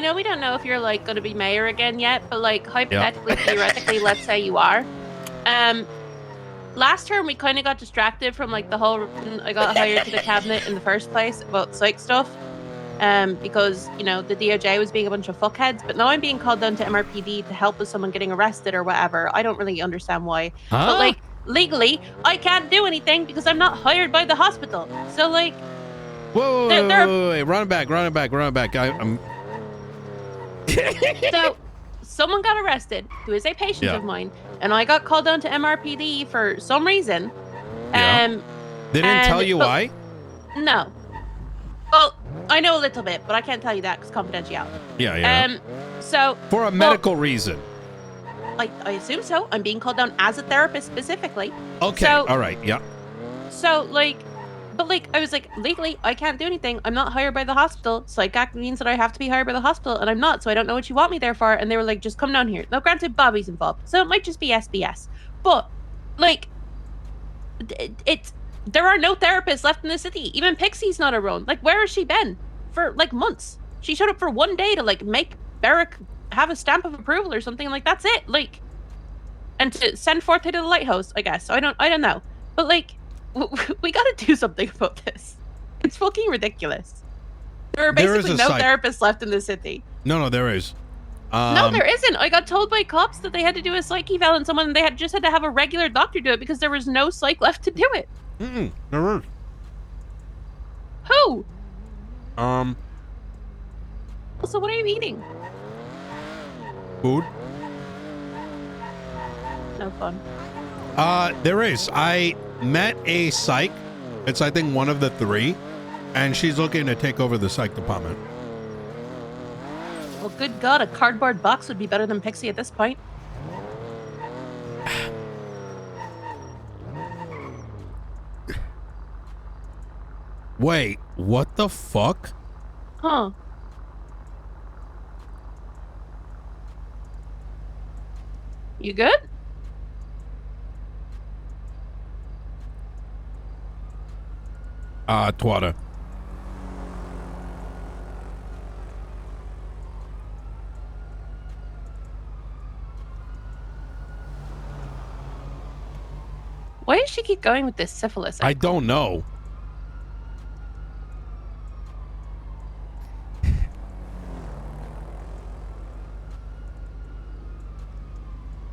know we don't know if you're like going to be mayor again yet, but like hypothetically, theoretically, let's say you are. Last term we kind of got distracted from like the whole reason I got hired to the cabinet in the first place about psych stuff. Because you know the DOJ was being a bunch of fuckheads, but now I'm being called down to MRPD to help with someone getting arrested or whatever. I don't really understand why, but like legally, I can't do anything because I'm not hired by the hospital. So like, whoa, run it back. I'm. So someone got arrested who is a patient of mine, and I got called down to MRPD for some reason. They didn't tell you why? No. Well, I know a little bit, but I can't tell you that because confidentiality. Yeah. So for a medical reason. I assume so. I'm being called down as a therapist specifically. Okay. So, all right. Yeah. So like, but like, I was like, legally, I can't do anything. I'm not hired by the hospital. Psych Act means that I have to be hired by the hospital, and I'm not. So I don't know what you want me there for. And they were like, just come down here. Now, granted, Bobby's involved, so it might just be SBS. But like, there are no therapists left in the city. Even Pixie's not around. Like, where has she been for like months? She showed up for one day to like make Barrick have a stamp of approval or something. Like, that's it. Like, and to send forth to the lighthouse, I guess. I don't know. But like, we got to do something about this. It's fucking ridiculous. There are basically no therapists left in the city. No, there is. No, there isn't. I got told by cops that they had to do a psych eval on someone, and they just had to have a regular doctor do it because there was no psych left to do it. There is. Who? So what are you eating? Food. No fun. There is. I met a psych. It's, I think, one of the 3, and she's looking to take over the psych department. Well, good God, a cardboard box would be better than Pixie at this point. Wait, what the fuck? Huh. You good? Twata. Why does she keep going with this syphilis? I don't know.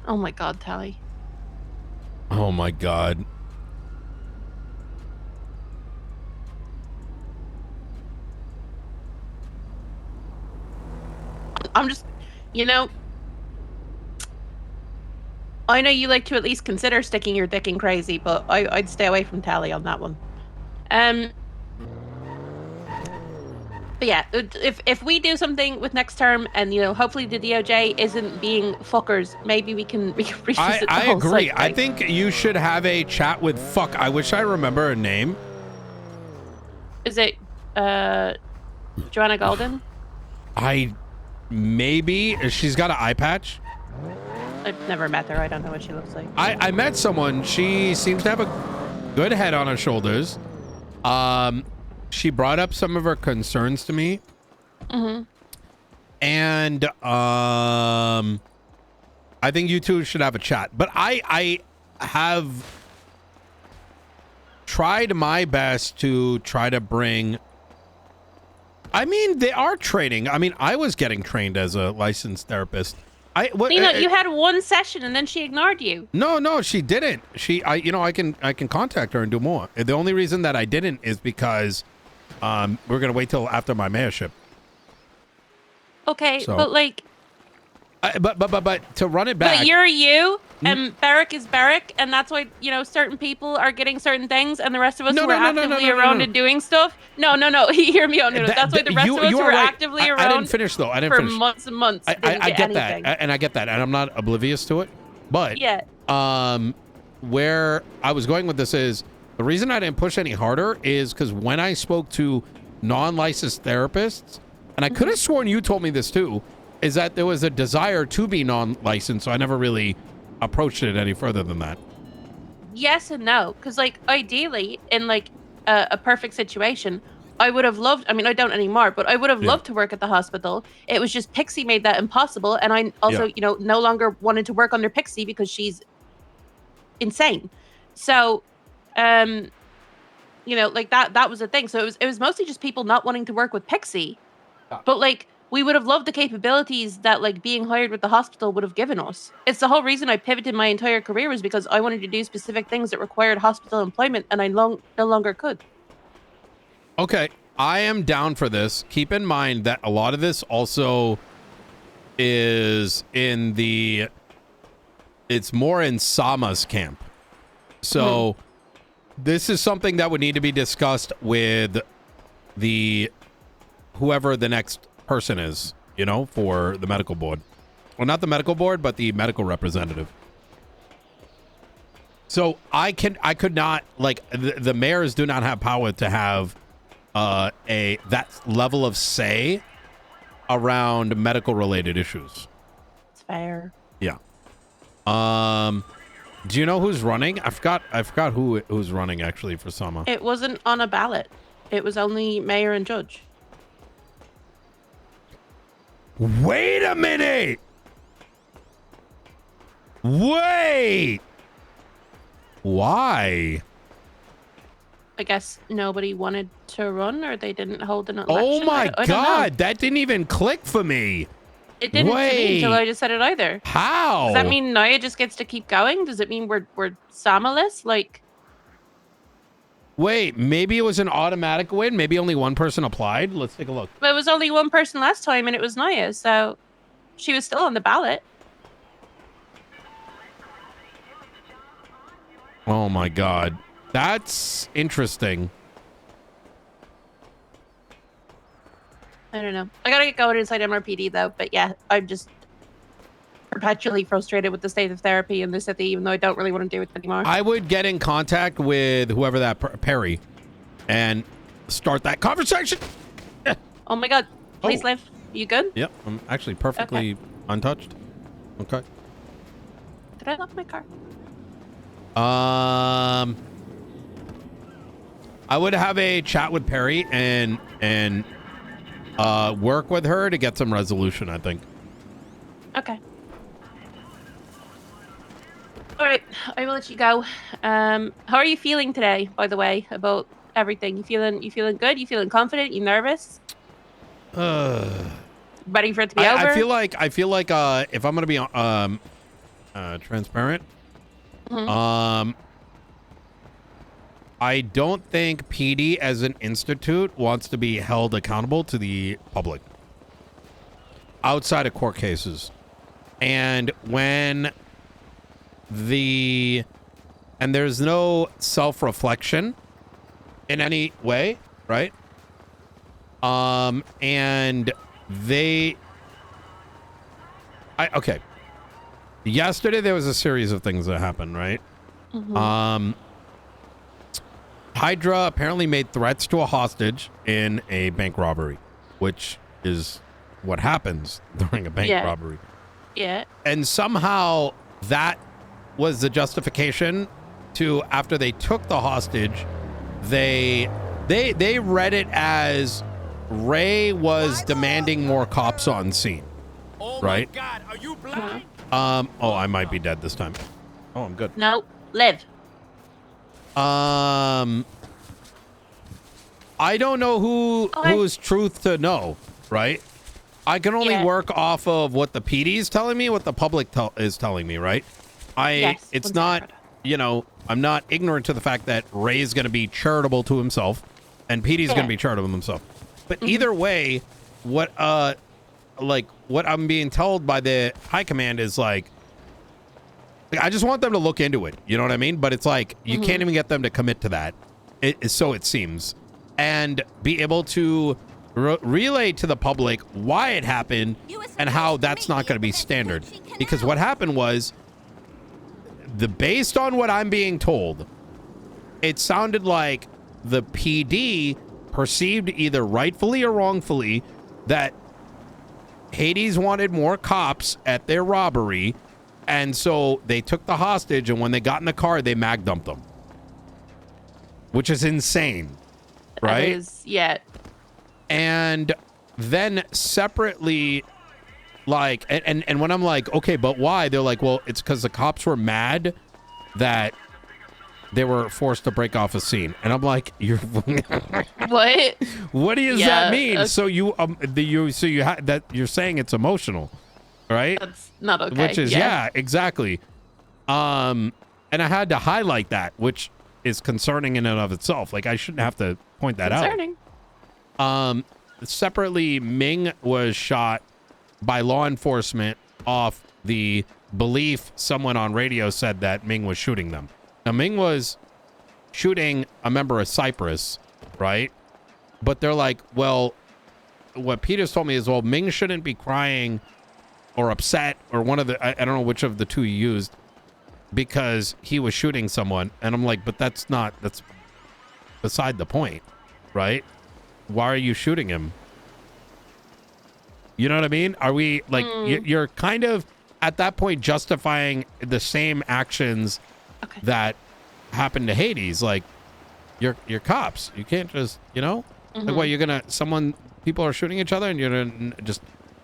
Oh my God, Tally. Oh my God. I'm just, you know, I know you like to at least consider sticking your dick in crazy, but I'd stay away from Tally on that one. But yeah, if we do something with next term, and you know, hopefully the DOJ isn't being fuckers, maybe we can revisit I agree. I think you should have a chat with I wish I remember her name. Is it Joanna Golden? Maybe she's got an eye patch. I've never met her. I don't know what she looks like. I met someone. She seems to have a good head on her shoulders. She brought up some of her concerns to me. And I think you two should have a chat. But I have tried my best to try to bring... I mean, they are training. I mean, I was getting trained as a licensed therapist. Nino, you had one session and then she ignored you. No, she didn't. I can contact her and do more. The only reason that I didn't is because we're gonna wait till after my mayorship. Okay, so, but like, but to run it back. But you're you, and Barrick is Barrick, and that's why, you know, certain people are getting certain things, and the rest of us who are actively around and doing stuff. No, hear me out. That's why the rest of us who are actively around. I didn't finish though. I didn't for finish. Months and months. I get that, and I get that, and I'm not oblivious to it. But yeah. Where I was going with this is the reason I didn't push any harder is because when I spoke to non-licensed therapists, and I could have sworn you told me this too, is that there was a desire to be non-licensed, so I never really approached it any further than that. Yes and no, because like ideally, in like a perfect situation, I would have loved, I mean, I don't anymore, but I would have Yeah. loved to work at the hospital. It was just Pixie made that impossible. And I also, Yeah. you know, no longer wanted to work under Pixie because she's insane. So, you know, like that was a thing. So it was mostly just people not wanting to work with Pixie. Yeah. But like we would have loved the capabilities that like being hired with the hospital would have given us. It's the whole reason I pivoted my entire career was because I wanted to do specific things that required hospital employment and I no longer could. Okay, I am down for this. Keep in mind that a lot of this also is in the... It's more in Sama's camp. So this is something that would need to be discussed with the... whoever the next person is, you know, for the medical board. Well, not the medical board, but the medical representative. So I could not, like, the mayors do not have power to have that level of say around medical related issues. It's fair. Yeah. Do you know who's running? I forgot who's running actually for Sama. It wasn't on a ballot. It was only mayor and judge. Wait a minute. Wait. Why? I guess nobody wanted to run or they didn't hold an election. Oh my I don't know. God, that didn't even click for me. It didn't to me until I just said it either. How? Does that mean Naya just gets to keep going? Does it mean we're Sama-less? Like, wait, maybe it was an automatic win. Maybe only one person applied. Let's take a look. but it was only one person last time and it was Naya, so she was still on the ballot. Oh my God, that's interesting. I don't know. I gotta get going inside MRPD though, but yeah, I'm just perpetually frustrated with the state of therapy in the city, even though I don't really want to do it anymore. I would get in contact with whoever that Perry and start that conversation. Oh my God, please live. You good? Yep, I'm actually perfectly untouched. Okay. Did I lock my car? I would have a chat with Perry and work with her to get some resolution, I think. Okay. All right, I will let you go. How are you feeling today, by the way, about everything? You feeling good? You feeling confident? You nervous? Ready for it to be over? I feel like if I'm gonna be transparent, I don't think PD as an institute wants to be held accountable to the public outside of court cases. And when there's no self-reflection in any way, right? And okay. Yesterday there was a series of things that happened, right? Hydra apparently made threats to a hostage in a bank robbery, which is what happens during a bank robbery. Yeah. And somehow that was the justification to, after they took the hostage, they read it as Ray was demanding more cops on scene. Oh right? my God, are you blind? Oh, I might be dead this time. Oh, I'm good. No, live. I don't know whose truth to know, right? I can only work off of what the PD is telling me, what the public is telling me, right? It's not, you know, I'm not ignorant to the fact that Ray is going to be charitable to himself and PD is going to be charitable to himself. But either way, what I'm being told by the high command is like, I just want them to look into it. You know what I mean? But it's like, you can't even get them to commit to that. So it seems. And be able to relay to the public why it happened and how that's not going to be standard. Because what happened was, based on what I'm being told, it sounded like the PD perceived either rightfully or wrongfully that Hades wanted more cops at their robbery, and so they took the hostage, and when they got in the car, they mag dumped them. Which is insane. right? Yeah. And then separately, like, and when I'm like, okay, but why? They're like, well, it's because the cops were mad that they were forced to break off a scene. And I'm like, you're What? what does that mean? So you that you're saying it's emotional, right? That's not okay. Which is yeah, exactly. And I had to highlight that, which is concerning in and of itself. Like, I shouldn't have to point that out. Separately, Ming was shot by law enforcement off the belief someone on radio said that Ming was shooting them. Now, Ming was shooting a member of Cyprus, right? But they're like, well, what Peters told me is, well, Ming shouldn't be crying or upset, or one of the, I don't know which of the two you used, because he was shooting someone. And I'm like, but that's beside the point, right? Why are you shooting him? You know what I mean? Are we like, you're kind of at that point justifying the same actions that happened to Hades. Like, you're cops. You can't just, you know, like, what, you're gonna, people are shooting each other and you're gonna just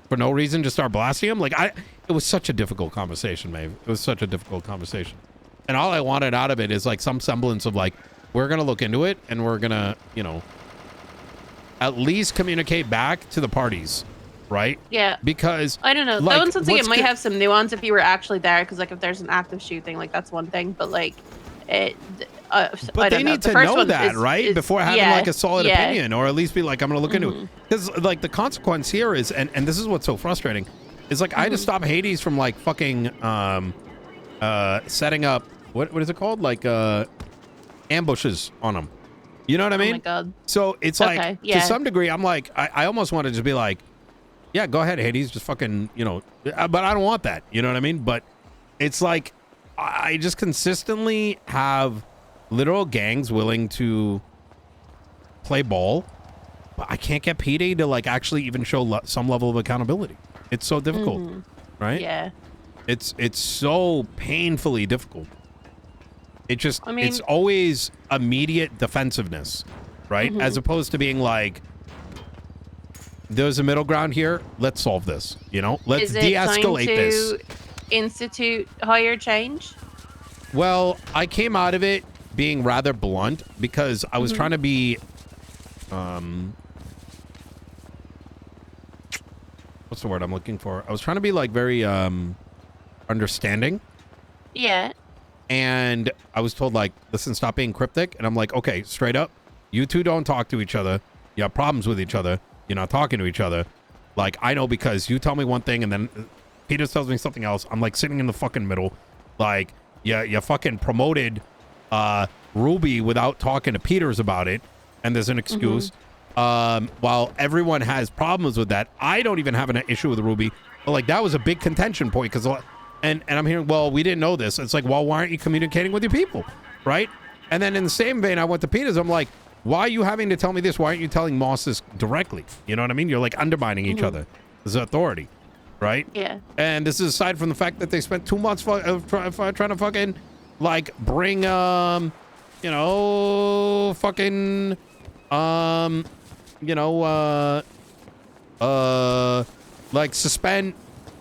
for no reason just start blasting them. Like, it was such a difficult conversation, Maeve. It was such a difficult conversation. And all I wanted out of it is like some semblance of like, we're gonna look into it and we're gonna, you know, at least communicate back to the parties, right? Yeah. Because I don't know. like, That one sounds like it might have some nuance if you were actually there, because like if there's an active shooting, like that's one thing, but like it. But they need to know that, right? Before having like a solid opinion, or at least be like, I'm gonna look into it. Because like the consequence here is, and this is what's so frustrating, is like I had to stop Hades from like fucking setting up what is it called, like ambushes on them. You know what I mean? Oh my God. So it's like, to some degree, I'm like, I almost want to just be like, yeah, go ahead, Hades, just fucking, you know, but I don't want that. You know what I mean? But it's like, I just consistently have literal gangs willing to play ball, but I can't get PD to like actually even show some level of accountability. It's so difficult, right? Yeah. It's so painfully difficult. It just, I mean, it's always immediate defensiveness, right? As opposed to being like, there's a middle ground here. Let's solve this. You know, let's de-escalate this. Is it time to institute higher change? Well, I came out of it being rather blunt because I was trying to be, what's the word I'm looking for? I was trying to be like very understanding. Yeah. And I was told like, listen, stop being cryptic. And I'm like, okay, straight up, you two don't talk to each other. You have problems with each other. You're not talking to each other. Like, I know because you tell me one thing and then Peter tells me something else. I'm like sitting in the fucking middle. Like, you fucking promoted Ruby without talking to Peters about it. And there's an excuse. While everyone has problems with that, I don't even have an issue with Ruby. But like, that was a big contention point because, and I'm hearing, well, we didn't know this. It's like, well, why aren't you communicating with your people? Right? And then in the same vein, I went to Peters. I'm like, why are you having to tell me this? Why aren't you telling Moss this directly? You know what I mean? You're like undermining each other. This is authority, right? Yeah. And this is aside from the fact that they spent 2 months trying to fucking like bring, you know, fucking, you know, like suspend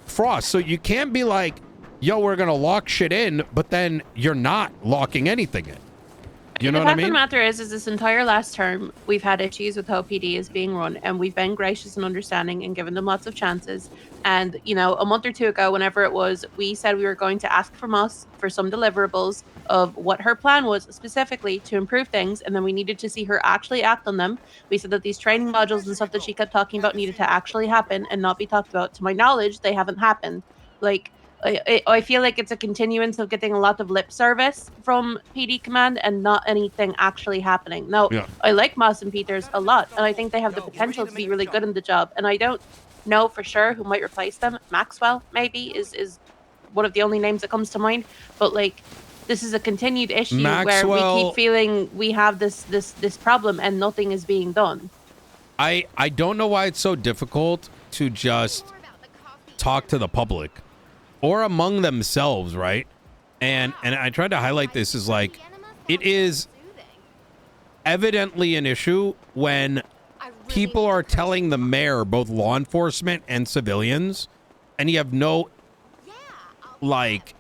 Frost. So you can't be like, yo, we're going to lock shit in, but then you're not locking anything in. You know what I mean? The fact of the matter is this entire last term, we've had issues with how PD is being run, and we've been gracious and understanding and given them lots of chances. And, you know, a month or two ago, whenever it was, we said we were going to ask from us for some deliverables of what her plan was specifically to improve things, and then we needed to see her actually act on them. We said that these training modules and stuff that she kept talking about needed to actually happen and not be talked about. To my knowledge, they haven't happened. Like, I feel like it's a continuance of getting a lot of lip service from PD Command and not anything actually happening. Now, I like Moss and Peters a lot, and I think they have the potential to be really good in the job. And I don't know for sure who might replace them. Maxwell, maybe, is one of the only names that comes to mind. But, like, this is a continued issue where we keep feeling we have this problem and nothing is being done. I don't know why it's so difficult to just talk to the public. Or among themselves, right? And I tried to highlight this as like, it is evidently an issue when people are telling the mayor, both law enforcement and civilians, and you have no like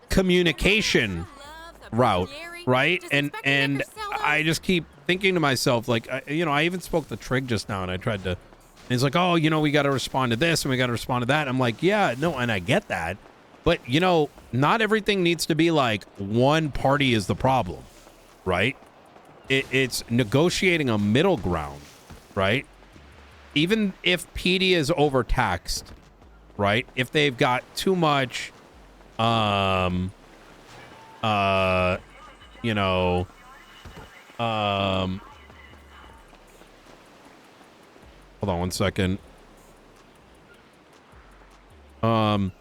communication route, right? And I just keep thinking to myself, like, I even spoke to Trig just now, and I tried to. And he's like, oh, we got to respond to this and we got to respond to that. I'm like, yeah, no, and I get that, but not everything needs to be like one party is the problem, right? It's negotiating a middle ground, right? Even if PD is overtaxed, right? If they've got too much, hold on one second. I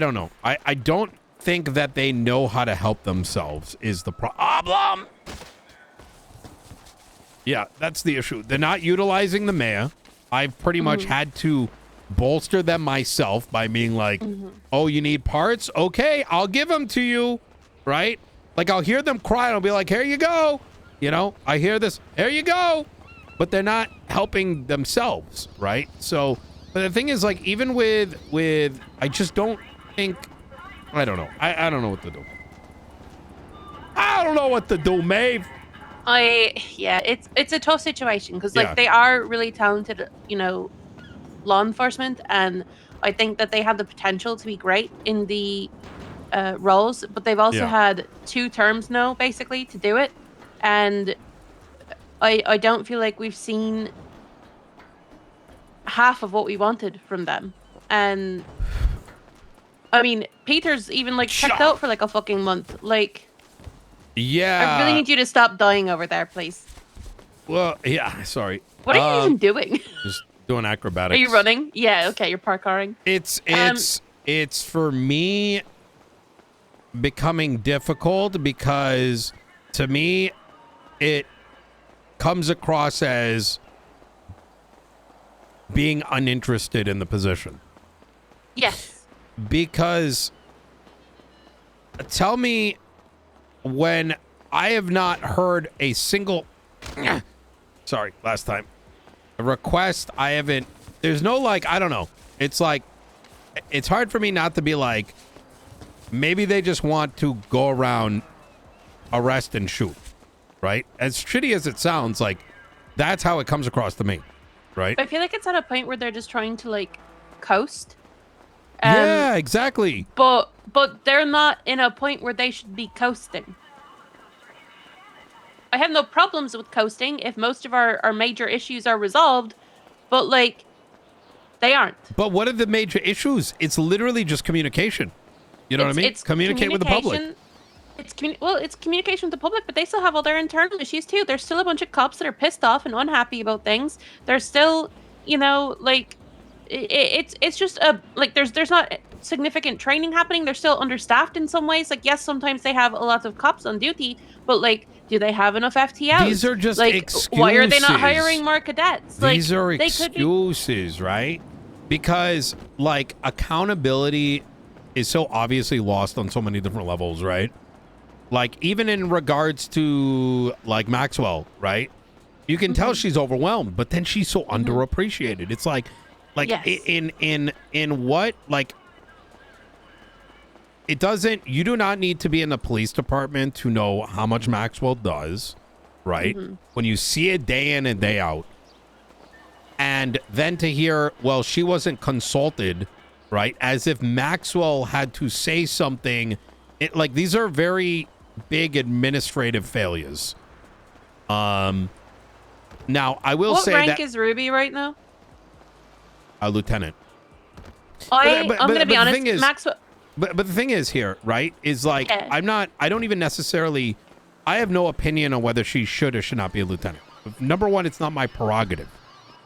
don't know. I don't think that they know how to help themselves is the problem. Yeah, that's the issue. They're not utilizing the mayor. I've pretty much had to bolster them myself by being like, oh, you need parts? Okay, I'll give them to you, right? Like, I'll hear them cry and I'll be like, here you go. I hear this, here you go. But they're not helping themselves, right? So, but the thing is, like, even with I just don't think, I don't know. I don't know what to do. I don't know what to do, Maeve. It's a tough situation because they are really talented, law enforcement, and I think that they have the potential to be great in the roles, but they've also had 2 terms now basically to do it, and I don't feel like we've seen half of what we wanted from them. And I mean, Peter's even checked out for a fucking month. Yeah. I really need you to stop dying over there, please. Well, yeah, sorry. What are you even doing? Just doing acrobatics. Are you running? Yeah, okay, you're parkouring. It's for me becoming difficult because to me it comes across as being uninterested in the position. Yes. Because tell me when I have not heard a single sorry, last time. A request, I haven't, there's no I don't know. It's it's hard for me not to be like, maybe they just want to go around, arrest and shoot, right? As shitty as it sounds, that's how it comes across to me, right? I feel like it's at a point where they're just trying to coast. Yeah, exactly. But they're not in a point where they should be coasting. I have no problems with coasting if most of our major issues are resolved, but they aren't. But what are the major issues? It's literally just communication. You know what I mean? Communicate with the public. It's communication with the public, but they still have all their internal issues too. There's still a bunch of cops that are pissed off and unhappy about things. There's still, it's just there's not significant training happening. They're still understaffed in some ways. Yes, sometimes they have a lot of cops on duty, but do they have enough FTOs? These are just excuses. Why are they not hiring more cadets? These are excuses, right? Because accountability is so obviously lost on so many different levels, right? Even in regards to Maxwell, right? You can tell she's overwhelmed, but then she's so underappreciated. It's yes. in what it doesn't, you do not need to be in the police department to know how much Maxwell does, right? When you see it day in and day out, and then to hear, well, she wasn't consulted, right? As if Maxwell had to say something. These are very big administrative failures. Now I will say that. What rank is Ruby right now? A lieutenant. I'm going to be honest, Maxwell. But the thing is here, right, is I don't even necessarily, I have no opinion on whether she should or should not be a lieutenant. Number one, it's not my prerogative,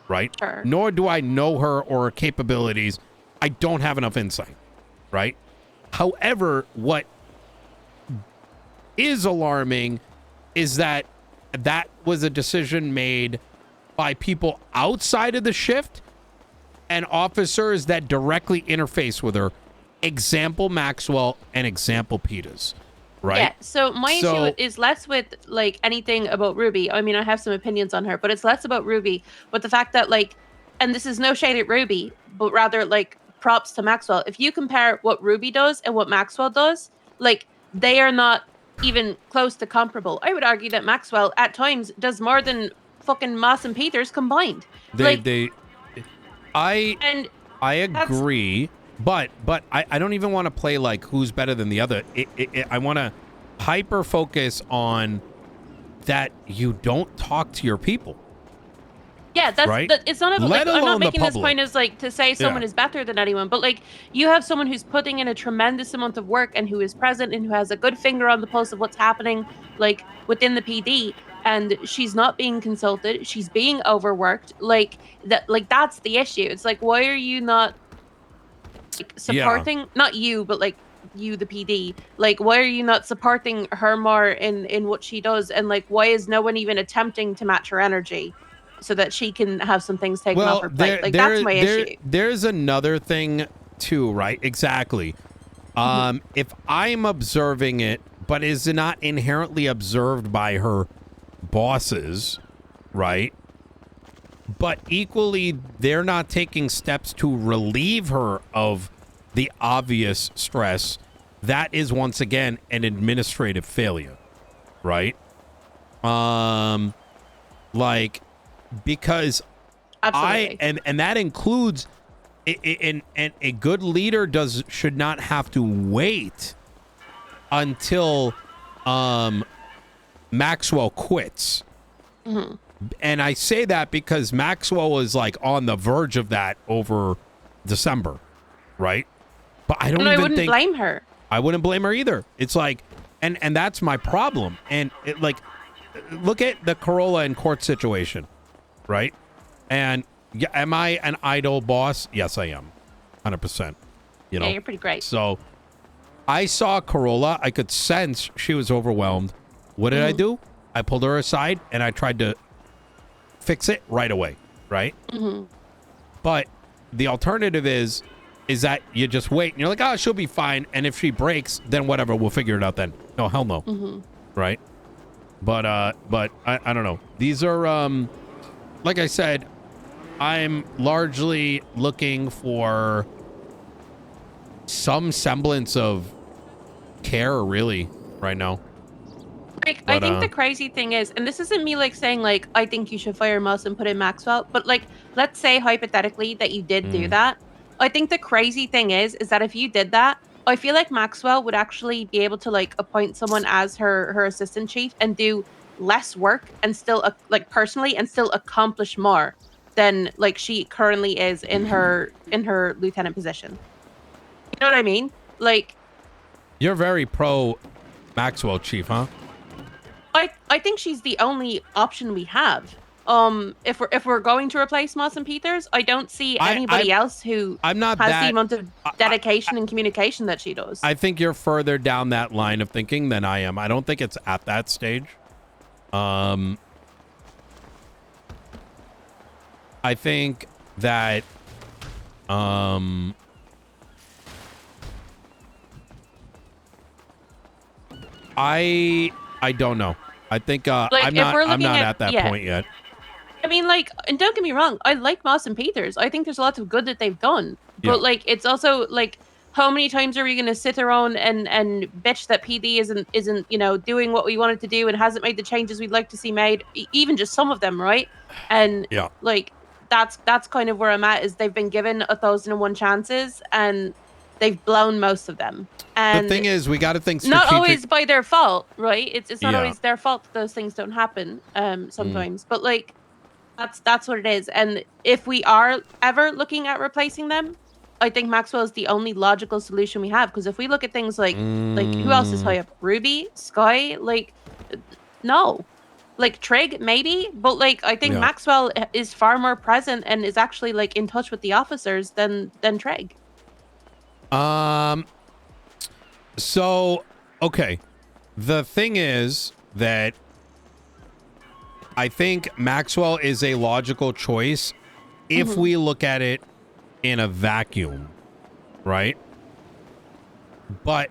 right? Sure. Nor do I know her or her capabilities. I don't have enough insight, right? However, what is alarming is that was a decision made by people outside of the shift and officers that directly interface with her. Example Maxwell and example Peters, right? Yeah, so my issue is less with like anything about Ruby. I mean, I have some opinions on her, but it's less about Ruby, but the fact that like, and this is no shade at Ruby, but rather like props to Maxwell. If you compare what Ruby does and what Maxwell does, like they are not even close to comparable. I would argue that Maxwell at times does more than fucking Moss and Peters combined. they Like, they I and I that's agree, but I don't even want to play like who's better than the other. I want to hyper focus on that you don't talk to your people. yeah, that's right? it's not about Let like I'm not alone the making this public. point as like to say someone Yeah. is better than anyone, but like you have someone who's putting in a tremendous amount of work and who is present and who has a good finger on the pulse of what's happening like within the PD, and she's not being consulted, she's being overworked. Like that's the issue. It's like, why are you not like Yeah. supporting, not you, but like you the PD, like why are you not supporting her more in what she does, and like why is no one even attempting to match her energy so that she can have some things taken off Well, her plate? Like that's my issue. there's another thing too, right? Exactly. If I'm observing it, but is not inherently observed by her bosses, right? But equally, they're not taking steps to relieve her of the obvious stress. That is once again an administrative failure, right? Like because Absolutely. and that includes and a good leader should not have to wait until Maxwell quits. And I say that because Maxwell was like on the verge of that over December, right? But I don't And I even wouldn't think blame her. I wouldn't blame her either. It's like, and that's my problem. And it, like, look at the Corolla and Court situation, right? And yeah, am I an idle boss? Yes, I am, 100%. You know, Yeah, you're pretty great. So I saw Corolla. I could sense she was overwhelmed. What did I do? I pulled her aside and I tried to fix it right away, right? But the alternative is that you just wait and you're like, oh, she'll be fine. And if she breaks, then whatever, we'll figure it out then. No, hell no. Right? But I don't know. These are, like I said, I'm largely looking for some semblance of care, really, right now. Like, I think the crazy thing is, and this isn't me like saying like I think you should fire Moss and put in Maxwell, but like let's say hypothetically that you did do that. I think the crazy thing is that if you did that, I feel like Maxwell would actually be able to like appoint someone as her assistant chief and do less work and still like personally and still accomplish more than like she currently is in her lieutenant position. You know what I mean? Like You're very pro Maxwell, Chief, huh? I think she's the only option we have. If we're going to replace Moss and Peters, I don't see anybody else who I'm not has that, the amount of dedication and communication that she does. I think you're further down that line of thinking than I am. I don't think it's at that stage. I think that I don't know. I think Like, I'm if we're not looking at that point yet. I mean, like, and don't get me wrong, I like Moss and Peters. I think there's lots of good that they've done. But Yeah. like it's also like how many times are we gonna sit around and bitch that PD isn't, you know, doing what we wanted to do and hasn't made the changes we'd like to see made, even just some of them, right? And Yeah. like that's kind of where I'm at, is they've been given 1,001 chances and they've blown most of them. And The thing is, we got to think not strategic. always by their fault, right? It's not Yeah. always their fault that those things don't happen sometimes. But like that's what it is. And if we are ever looking at replacing them, I think Maxwell is the only logical solution we have. Because if we look at things like who else is high up? Ruby, Sky, like no. Like Trig, maybe, but like I think Yeah. Maxwell is far more present and is actually like in touch with the officers than Trig. So, okay. The thing is that I think Maxwell is a logical choice if we look at it in a vacuum, right? But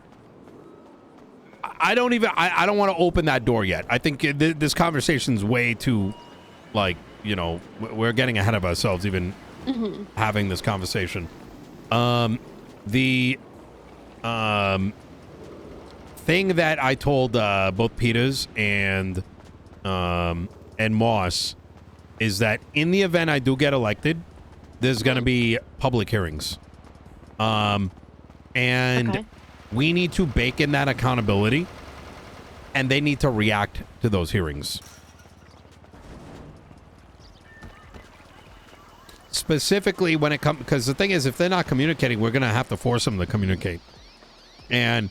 I don't even. I don't want to open that door yet. I think this conversation's way too, like, you know, we're getting ahead of ourselves even having this conversation. The thing that I told both Peters and Moss is that in the event I do get elected, there's going to be public hearings. And Okay. we need to bake in that accountability, and they need to react to those hearings. Specifically when it comes, because the thing is, if they're not communicating, we're going to have to force them to communicate. And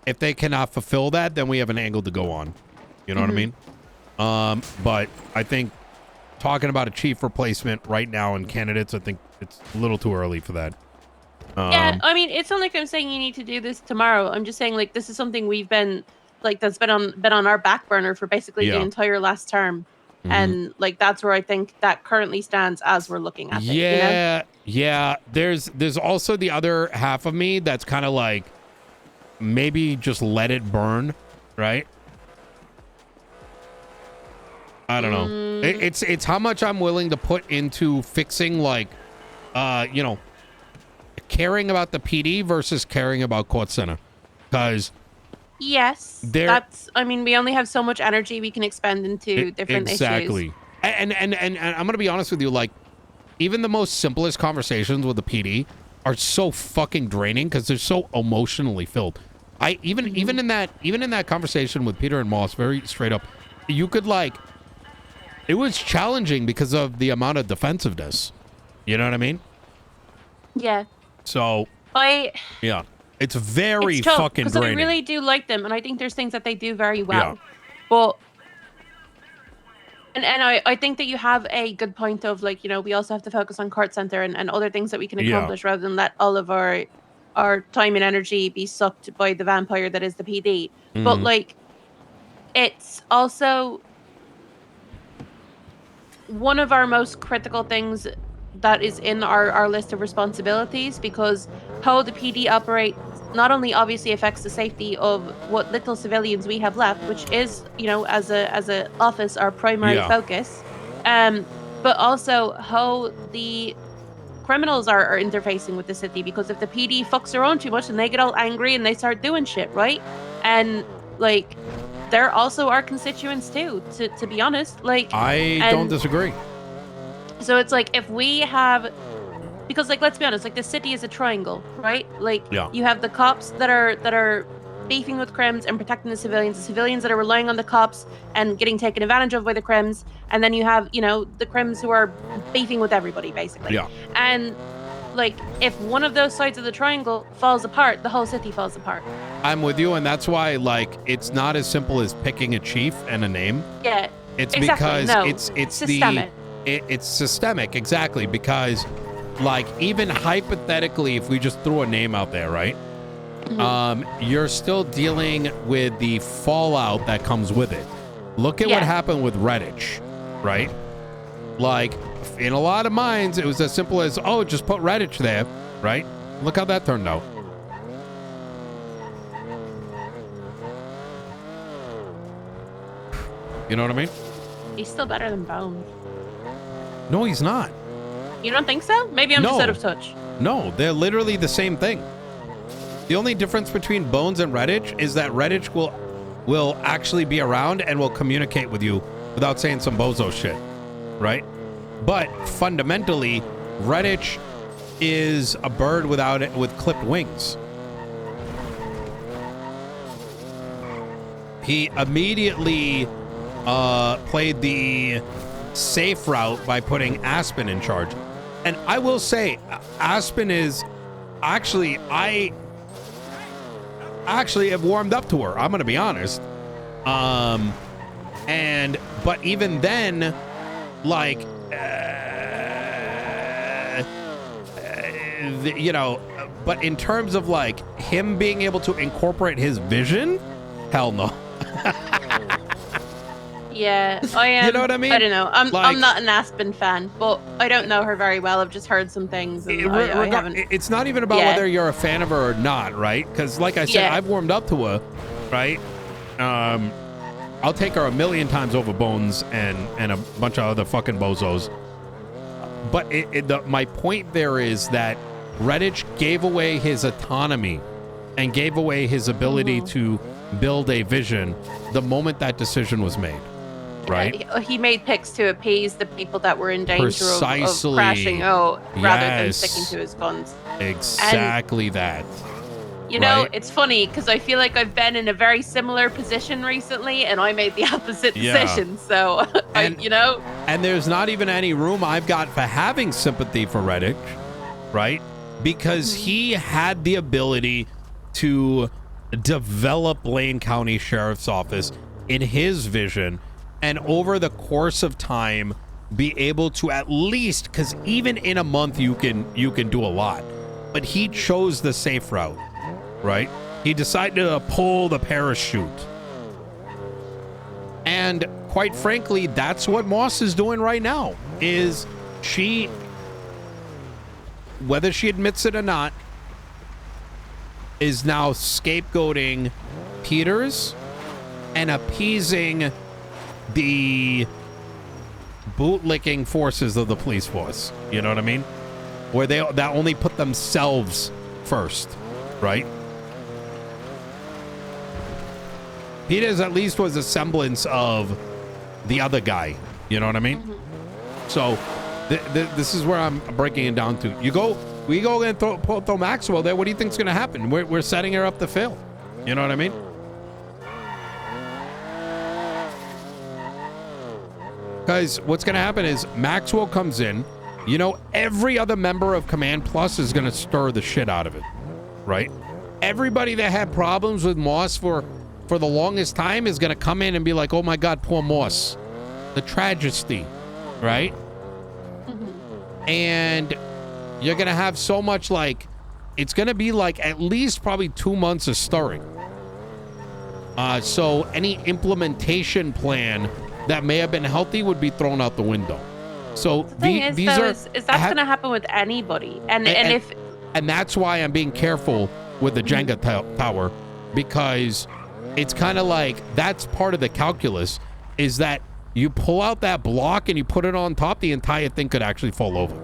if they cannot fulfill that, then we have an angle to go on. You know what I mean? But I think talking about a chief replacement right now and candidates, I think it's a little too early for that. Yeah, I mean, it's not like I'm saying you need to do this tomorrow. I'm just saying, like, this is something we've been, like, that's been on our back burner for basically the entire last term. And, like, that's where I think that currently stands as we're looking at it, you know? Yeah. There's also the other half of me that's kind of like, maybe just let it burn, right? I don't know. It's how much I'm willing to put into fixing, like, you know, caring about the PD versus caring about Court Center. Because yes, that's, I mean, we only have so much energy we can expend into different issues. Exactly. And I'm going to be honest with you, like, even the most simplest conversations with the PD are so fucking draining because they're so emotionally filled. I even in that conversation with Peter and Moss, very straight up, you could, like, it was challenging because of the amount of defensiveness. You know what I mean? Yeah. So yeah, it's very tough, fucking draining. I really do like them, and I think there's things that they do very well. Yeah. But and I think that you have a good point of, like, you know, we also have to focus on Court Center and other things that we can accomplish rather than let all of our time and energy be sucked by the vampire that is the PD. But, like, it's also one of our most critical things that is in our list of responsibilities, because how the PD operates not only obviously affects the safety of what little civilians we have left, which is, you know, as a office, our primary focus, but also how the criminals are interfacing with the city, because if the PD fucks around too much and they get all angry and they start doing shit, right? And, like, they're also our constituents too, to be honest. Like, I don't disagree. So it's like, if we have, because, like, let's be honest, like, the city is a triangle, right? Like, you have the cops that are beefing with crims and protecting the civilians that are relying on the cops and getting taken advantage of by the crims, and then you have, you know, the crims who are beefing with everybody, basically. And, like, if one of those sides of the triangle falls apart, the whole city falls apart. I'm with you, and that's why, like, it's not as simple as picking a chief and a name. Yeah, it's exactly. because it's systemic. It's systemic, exactly, because, like, even hypothetically, if we just throw a name out there, right? You're still dealing with the fallout that comes with it. Look at what happened with Redditch, right? Like, in a lot of minds, it was as simple as, oh, just put Redditch there, right? Look how that turned out. You know what I mean? He's still better than Bones. No, he's not. You don't think so? Maybe I'm just out of touch. No, they're literally the same thing. The only difference between Bones and Redditch is that Redditch will actually be around and will communicate with you without saying some bozo shit, right? But fundamentally, Redditch is a bird with clipped wings. He immediately played the safe route by putting Aspen in charge. And I will say, Aspen is actually, I actually have warmed up to her. I'm going to be honest. But even then, like, you know, but in terms of, like, him being able to incorporate his vision, hell no. Yeah, I am. You know what I mean? I don't know. I'm not an Aspen fan, but I don't know her very well. I've just heard some things. And I haven't. It's not even about whether you're a fan of her or not, right? Because, like I said, I've warmed up to her, right? I'll take her a million times over Bones and a bunch of other fucking bozos. But my point there is that Redditch gave away his autonomy and gave away his ability to build a vision the moment that decision was made, right? He made picks to appease the people that were in danger of Precisely. crashing out rather than Yes. sticking to his guns. Exactly that. You know, Right. it's funny because I feel like I've been in a very similar position recently, and I made the opposite Yeah. decision. So, And- you know, And there's not even any room I've got for having sympathy for Redditch, right? Because he had the ability to develop Lane County Sheriff's Office in his vision, and over the course of time be able to at least, because even in a month you can do a lot, but he chose the safe route, right? He decided to pull the parachute. And quite frankly, that's what Moss is doing right now. Is she, whether she admits it or not, is now scapegoating Peters and appeasing the bootlicking forces of the police force. You know what I mean? Where that only put themselves first, right? Peters at least was a semblance of the other guy. You know what I mean? So this is where I'm breaking it down to. We go and throw Maxwell there. What do you think's going to happen? We're setting her up to fail. You know what I mean? Because what's going to happen is Maxwell comes in. You know, every other member of Command Plus is going to stir the shit out of it, right? Everybody that had problems with Moss for the longest time is going to come in and be like, oh my God, poor Moss. The tragedy, right? And you're going to have so much it's going to be at least probably 2 months of stirring. So any implementation plan that may have been healthy would be thrown out the window. So is that's going to happen with anybody. And that's why I'm being careful with the Jenga tower, because it's kind of that's part of the calculus, is that you pull out that block and you put it on top, the entire thing could actually fall over.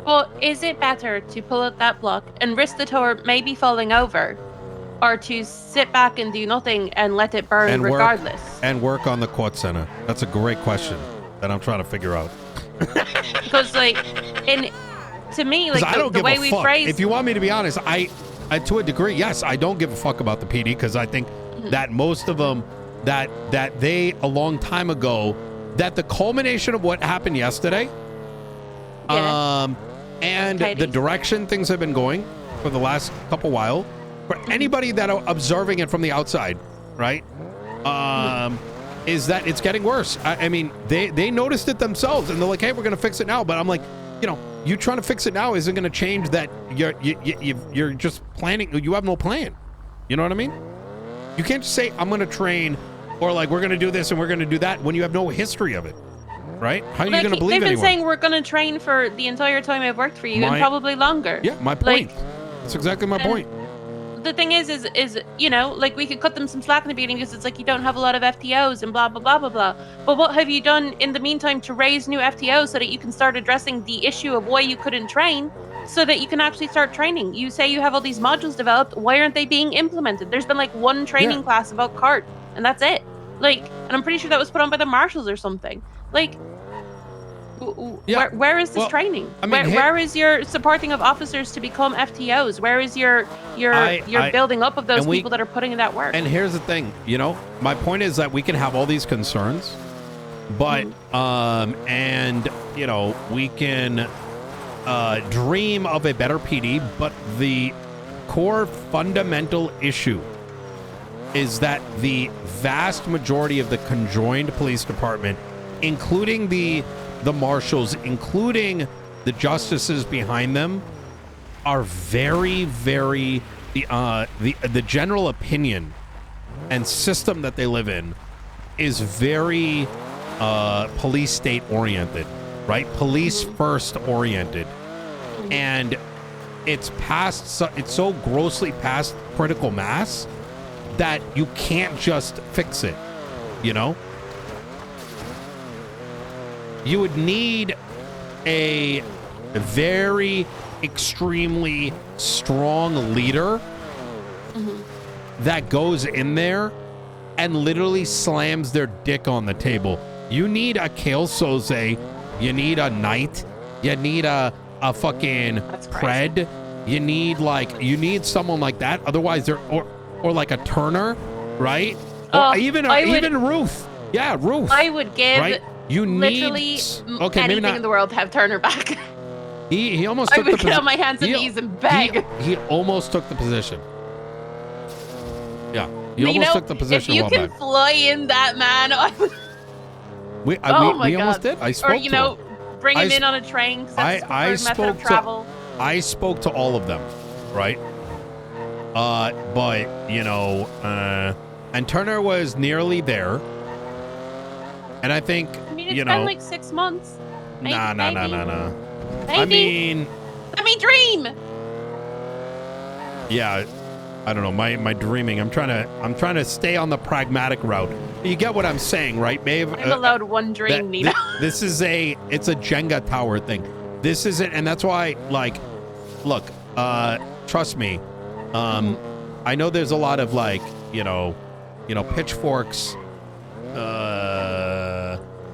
Well, is it better to pull out that block and risk the tower maybe falling over, or to sit back and do nothing and let it burn regardless? Work on the court center. That's a great question that I'm trying to figure out. Because, to me, I don't the give way a we fuck. phrase... If you want me to be honest, I to a degree, yes, I don't give a fuck about the PD, because I think that most of them, that they, a long time ago, that the culmination of what happened yesterday, and the direction things have been going for the last couple while, for anybody that are observing it from the outside, right, is that it's getting worse. I mean, they noticed it themselves, and they're like, hey, we're going to fix it now. But I'm like, you trying to fix it now isn't going to change that. You're just planning. You have no plan. You know what I mean? You can't just say, I'm going to train, or we're going to do this and we're going to do that, when you have no history of it, right? How are you going to believe anyone? They've been saying we're going to train for the entire time I've worked for you, and probably longer. Yeah, my point. That's exactly my point. The thing is we could cut them some slack in the beginning, because it's you don't have a lot of FTOs and blah, blah, blah, blah, blah. But what have you done in the meantime to raise new FTOs so that you can start addressing the issue of why you couldn't train, so that you can actually start training? You say you have all these modules developed. Why aren't they being implemented? There's been one training class about CART, and that's it. And I'm pretty sure that was put on by the marshals or something. Where is this training? I mean, where is your supporting of officers to become FTOs? Where is your building up of those people that are putting in that work? And here's the thing, my point is that we can have all these concerns, but we can dream of a better PD, but the core fundamental issue is that the vast majority of the conjoined police department, including the marshals, including the justices behind them, are very, very the general opinion and system that they live in is very police state oriented, right? Police first oriented, and it's so grossly past critical mass that you can't just fix it, you know? You would need a very extremely strong leader that goes in there and literally slams their dick on the table. You need a Kale Soze, you need a Knight, you need a fucking Pred, you need someone like that. Otherwise they're or like a Turner, right? Or even Ruth. Yeah, Ruth. I would give right? You literally okay, anything maybe not in the world to have Turner back. He almost I took would the get on my hands and knees and beg. He almost took the position. Yeah, he Nino, almost took the position. If you can fly in that man, we almost did. I spoke or you know, bring him in on a train. I spoke to. I spoke to all of them, right? But you know, and Turner was nearly there, and I think I mean, it's been like 6 months. Maybe, nah. Maybe. I mean, let me dream. Yeah, I don't know. My dreaming. I'm trying to stay on the pragmatic route. You get what I'm saying, right, Maeve? I'm allowed one dream, Nino. It's a Jenga tower thing. This isn't, and that's why, like, look, trust me. I know there's a lot of like, you know, pitchforks.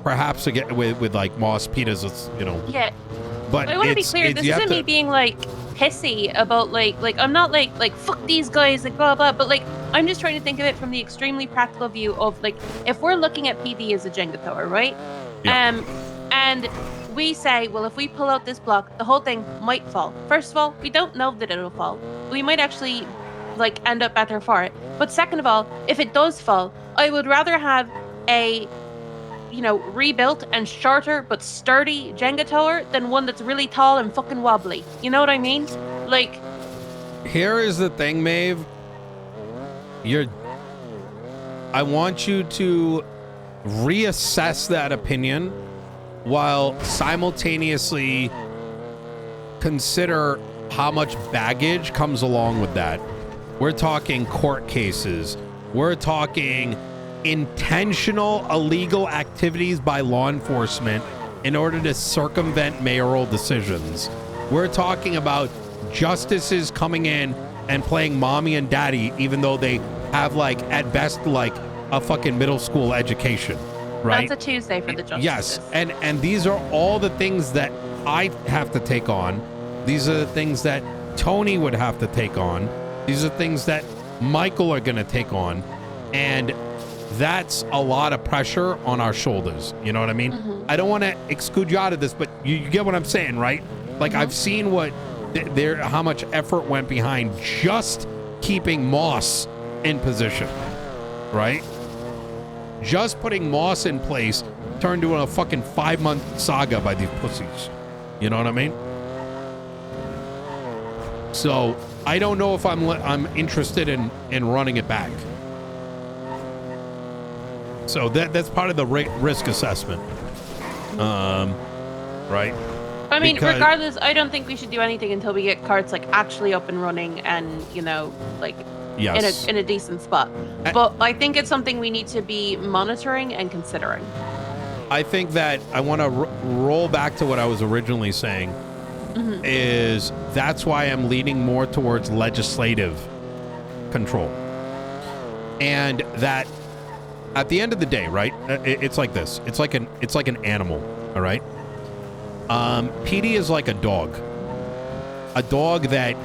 Perhaps again with like Moss Pitas, it's, you know. Yeah. But I want to be clear. This isn't me being like pissy about like I'm not like fuck these guys, like blah blah. But like I'm just trying to think of it from the extremely practical view of like if we're looking at PD as a Jenga tower, right? Yeah. And we say, well, if we pull out this block, the whole thing might fall. First of all, we don't know that it'll fall. We might actually like end up better for it. But second of all, if it does fall, I would rather have a rebuilt and shorter but sturdy Jenga tower than one that's really tall and fucking wobbly. You know what I mean? Like, here is the thing, Maeve. I want you to reassess that opinion while simultaneously consider how much baggage comes along with that. We're talking court cases. We're talking intentional illegal activities by law enforcement in order to circumvent mayoral decisions. We're talking about justices coming in and playing mommy and daddy, even though they have like at best like a fucking middle school education, right? That's a Tuesday for the justices. Yes, and these are all the things that I have to take on. These are the things that Tony would have to take on. These are things that Michael are going to take on, and that's a lot of pressure on our shoulders. You know what I mean? I don't want to exclude you out of this, but you get what I'm saying, right? Like I've seen what how much effort went behind just keeping Moss in position, right? Just putting Moss in place turned into a fucking 5-month saga by these pussies. You know what I mean? So I don't know if I'm interested in running it back. So that's part of the risk assessment, right? I mean, regardless, I don't think we should do anything until we get carts like actually up and running and like in a decent spot. But I think it's something we need to be monitoring and considering. I think that I want to roll back to what I was originally saying. Is that's why I'm leaning more towards legislative control, and that. At the end of the day, right? It's like this. It's like an animal, all right? PD is like a dog. A dog that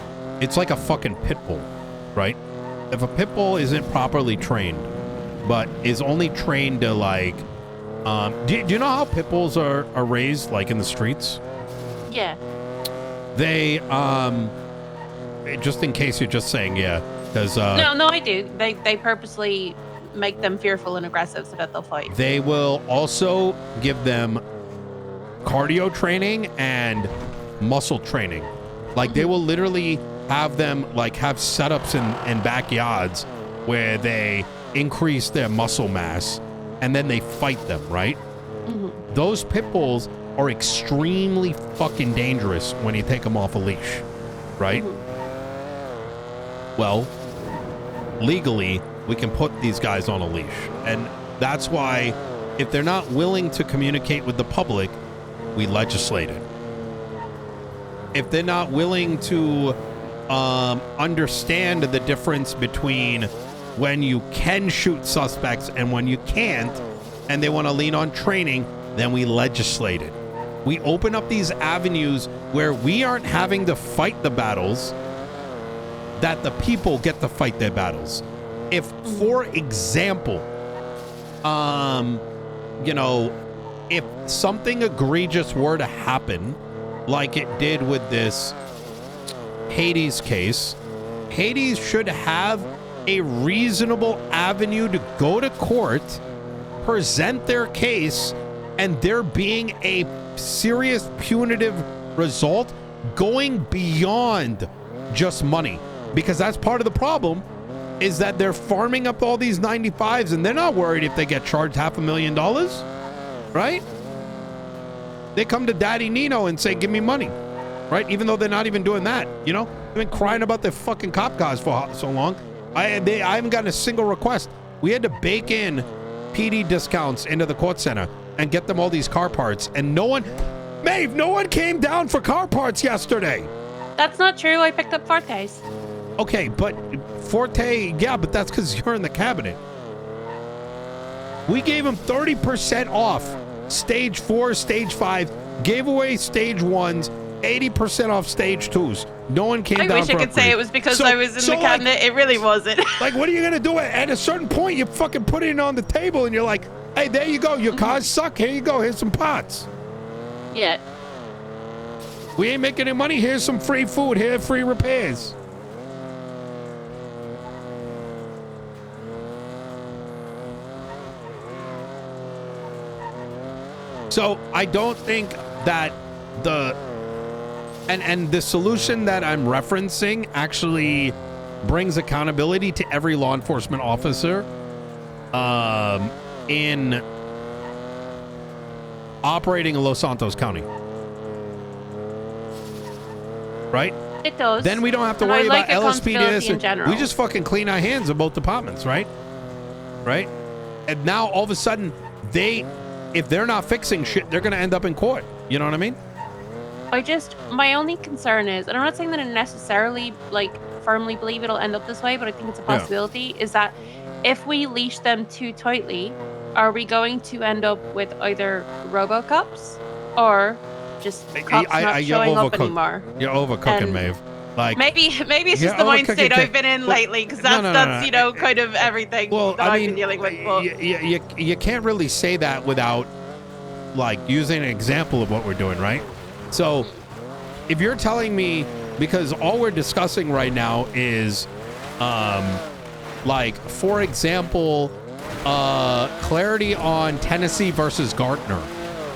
it's like a fucking pit bull, right? If a pit bull isn't properly trained, but is only trained to like, do you know how pit bulls are raised like in the streets? Yeah. They just in case you're just saying yeah, because no, I do. They purposely make them fearful and aggressive so that they'll fight. They will also give them cardio training and muscle training. Like they will literally have them like have setups in backyards where they increase their muscle mass and then they fight them, right? Those pit bulls are extremely fucking dangerous when you take them off a leash, right? Well, legally, we can put these guys on a leash. And that's why if they're not willing to communicate with the public, we legislate it. If they're not willing to understand the difference between when you can shoot suspects and when you can't, and they want to lean on training, then we legislate it. We open up these avenues where we aren't having to fight the battles, that the people get to fight their battles. If, for example, you know, if something egregious were to happen, like it did with this Hades case, Hades should have a reasonable avenue to go to court, present their case, and there being a serious punitive result going beyond just money. Because that's part of the problem, is that they're farming up all these 95s and they're not worried if they get charged $500,000, right? They come to Daddy Nino and say, give me money, right? Even though they're not even doing that, you know? They've been crying about their fucking cop cars for so long. I haven't gotten a single request. We had to bake in PD discounts into the court center and get them all these car parts, and no one, Maeve, no one came down for car parts yesterday. That's not true. I picked up Fortes. Okay, but Forte, yeah, but that's because you're in the cabinet. We gave him 30% off stage 4, stage 5, gave away stage 1s, 80% off stage 2s. No one came down for I wish I could say it was because I was in the cabinet. It really wasn't. Like, what are you going to do? At a certain point, you fucking put it on the table and you're like, hey, there you go. Your cars suck. Here you go. Here's some parts. Yeah. We ain't making any money. Here's some free food. Here are free repairs. So I don't think that and the solution that I'm referencing actually brings accountability to every law enforcement officer in operating in Los Santos County. Right? It does. Then we don't have to worry about LSPD. In general. We just fucking clean our hands in both departments, right? Right? And now all of a sudden if they're not fixing shit, they're going to end up in court. You know what I mean? My only concern is, and I'm not saying that I necessarily, like, firmly believe it'll end up this way, but I think it's a possibility, is that if we leash them too tightly, are we going to end up with either RoboCops or just cops not showing up anymore? You're overcooking, Maeve. Like, maybe it's just the mind state I've been in lately, because that's you know, kind of everything that I've been dealing with. You can't really say that without, like, using an example of what we're doing, right? So if you're telling me, because all we're discussing right now is, like, for example, clarity on Tennessee versus Gartner,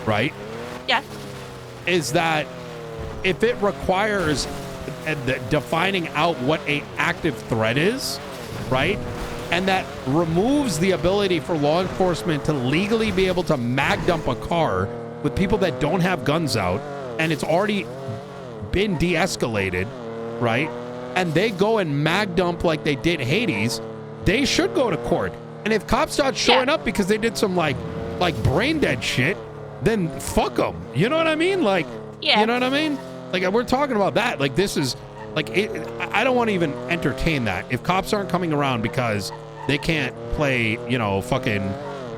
right? Yeah. Is that if it requires defining out what a active threat is, right? And that removes the ability for law enforcement to legally be able to mag dump a car with people that don't have guns out, and it's already been de-escalated, right? And they go and mag dump like they did Hades, they should go to court. And if cops start showing up because they did some like brain dead shit, then fuck them. You know what I mean? Like, you know what I mean? Like, we're talking about that. Like, this is like, I don't want to even entertain that. If cops aren't coming around because they can't play, you know, fucking,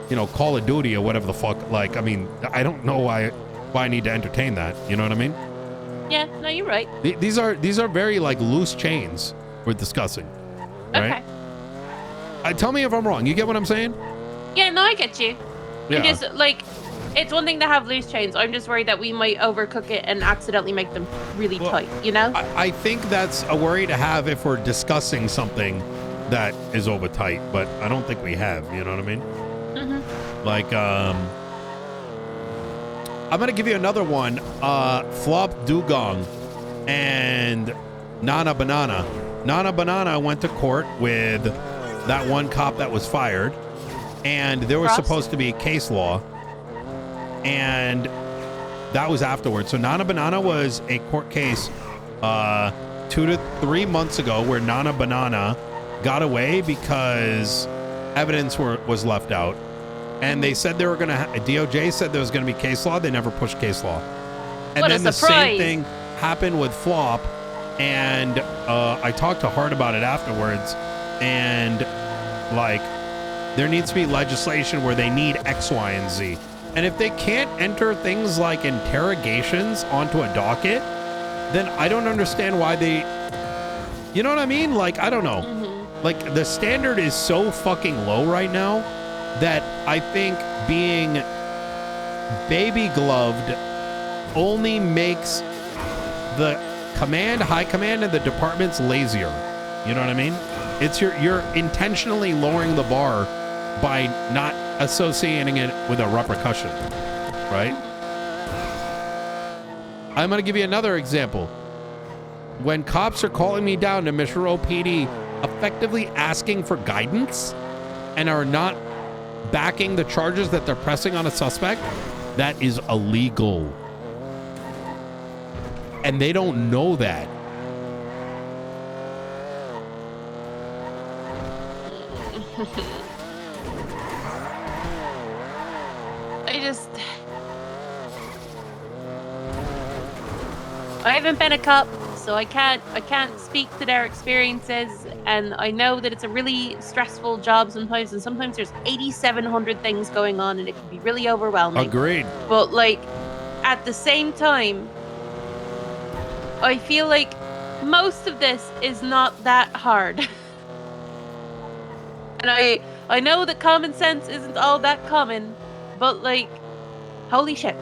you know, Call of Duty or whatever the fuck. Like, I mean, I don't know why I need to entertain that. You know what I mean? Yeah, no, you're right. These are very, like, loose chains we're discussing. Right? Okay. Tell me if I'm wrong. You get what I'm saying? Yeah, no, I get you. Yeah. I'm just, like, it's one thing to have loose chains. I'm just worried that we might overcook it and accidentally make them really tight, you know? I think that's a worry to have if we're discussing something that is over tight, but I don't think we have, you know what I mean? Mm-hmm. Like, I'm going to give you another one. Flop Dugong and Nana Banana. Nana Banana went to court with that one cop that was fired, and there was supposed to be case law, and that was afterwards. So Nana Banana was a court case 2 to 3 months ago where Nana Banana got away because evidence was left out. And they said they were going to, DOJ said there was going to be case law. They never pushed case law. And What then a the surprise. same thing happened with Flop. And I talked to Hart about it afterwards. And like, there needs to be legislation where they need X, Y, and Z. And if they can't enter things like interrogations onto a docket, then I don't understand why they, you know what I mean? Like, I don't know. Like, the standard is so fucking low right now that I think being baby gloved only makes the high command and the departments lazier. You know what I mean? It's you're intentionally lowering the bar by not associating it with a repercussion, right? I'm going to give you another example. When cops are calling me down to Mission Row PD, effectively asking for guidance and are not backing the charges that they're pressing on a suspect, that is illegal. And they don't know that. I haven't been a cop, so I can't speak to their experiences, and I know that it's a really stressful job sometimes, and sometimes there's 8,700 things going on, and it can be really overwhelming. Agreed. But like, at the same time, I feel like most of this is not that hard. And I know that common sense isn't all that common, but like, holy shit.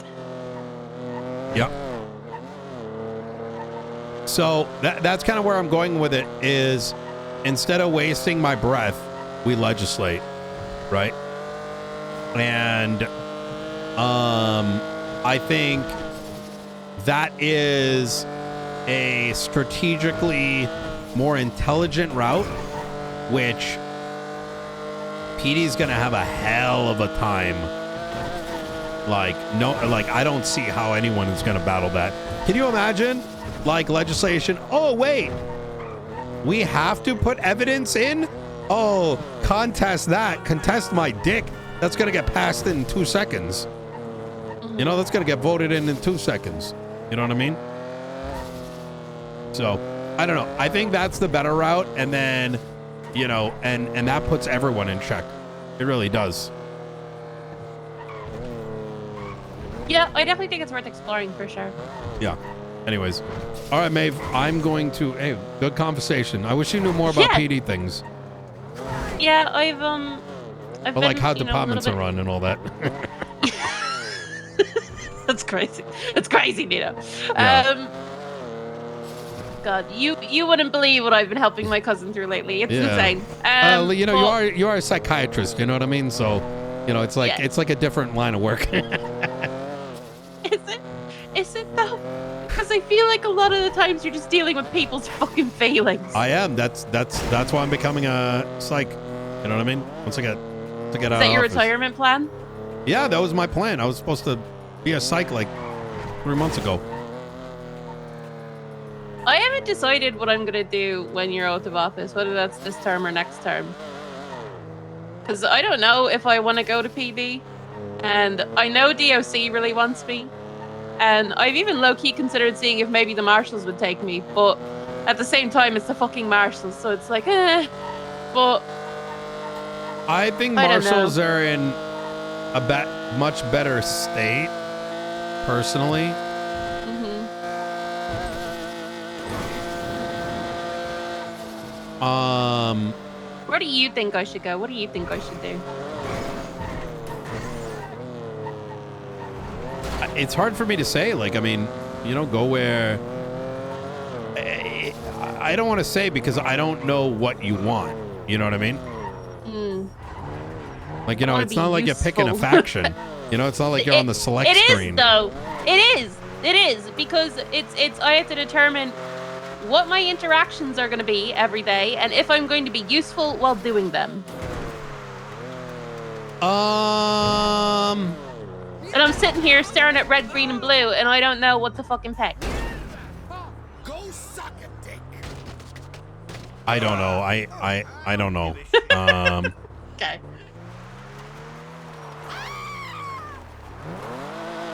Yep. So that's kind of where I'm going with it, is instead of wasting my breath, we legislate, right? And I think that is a strategically more intelligent route, which PD's gonna have a hell of a time. Like, I don't see how anyone is gonna battle that. Can you imagine? Like, legislation, oh wait, we have to put evidence in? Oh, contest my dick. That's gonna get passed in 2 seconds. You know, that's gonna get voted in 2 seconds. You know what I mean? So, I don't know. I think that's the better route, and then, you know, and that puts everyone in check. It really does. Yeah, I definitely think it's worth exploring for sure. Yeah. Anyways, all right, Maeve, I'm going to, hey, good conversation. I wish you knew more about PD things. Yeah, I've but like how departments are run and all that. That's crazy. That's crazy, Nino. Yeah. God, you wouldn't believe what I've been helping my cousin through lately. It's insane. You know, you are a psychiatrist. You know what I mean? So, you know, it's like it's like a different line of work. Is it though? Because I feel like a lot of the times you're just dealing with people's fucking feelings. I am. That's why I'm becoming a psych. You know what I mean? Once I get out Is that your retirement plan? Yeah, that was my plan. I was supposed to be a psych like 3 months ago. I haven't decided what I'm gonna do when you're out of office, whether that's this term or next term. Because I don't know if I want to go to PD, and I know DOC really wants me. And I've even low-key considered seeing if maybe the marshals would take me, but at the same time, it's the fucking marshals, so it's like, but I think marshals are in a much better state, personally. Where do you think I should go? What do you think I should do? It's hard for me to say. Like, I mean, you know, go where... I don't want to say because I don't know what you want. You know what I mean? Like, you know, it's not like you're picking a faction. You know, it's not like you're on the select screen. It is, though. It is. Because it's I have to determine what my interactions are going to be every day and if I'm going to be useful while doing them. And I'm sitting here staring at red, green, and blue, and I don't know what to fucking pick. Go suck a dick. I don't know. I don't know. Okay.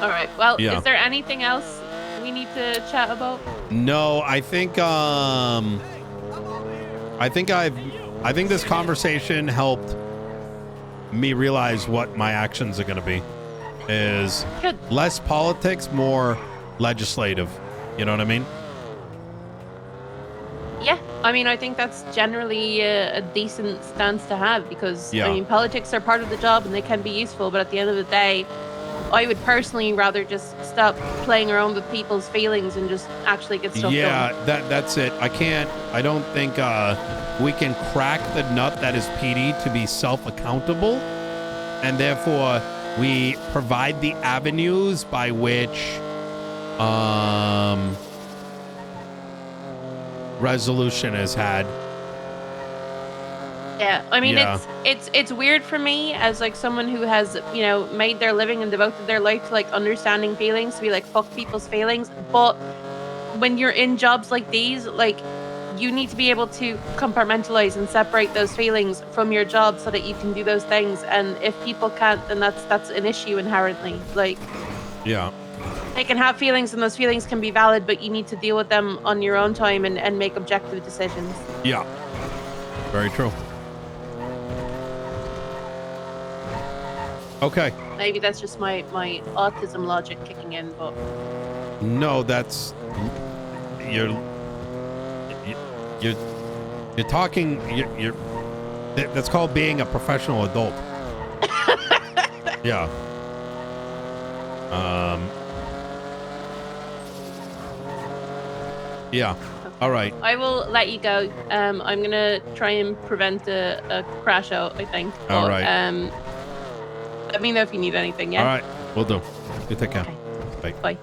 All right. Well, Yeah. is there anything else we need to chat about? No, I think this conversation helped me realize what my actions are going to be. Is Good. less politics, more legislative. You know what I mean? Yeah. I mean, I think that's generally a decent stance to have because, Yeah. I mean, politics are part of the job and they can be useful, but at the end of the day, I would personally rather just stop playing around with people's feelings and just actually get stuff done. That's it. I don't think we can crack the nut that is PD to be self-accountable, and therefore we provide the avenues by which resolution is had. Yeah, I mean, Yeah. it's weird for me as like someone who has, you know, made their living and devoted their life to like understanding feelings, to be like fuck people's feelings. But when you're in jobs like these, like you need to be able to compartmentalize and separate those feelings from your job so that you can do those things. And if people can't, then that's an issue inherently. Like, Yeah. they can have feelings and those feelings can be valid, but you need to deal with them on your own time and make objective decisions. Yeah. Very true. Okay. Maybe that's just my autism logic kicking in, but No, that's you're talking. You're that's called being a professional adult. Yeah. Yeah. All right. I will let you go. I'm gonna try and prevent a crash out, I think. All But, right. let me know if you need anything, yeah? All right. We'll do. You take care. Okay. Bye. Bye.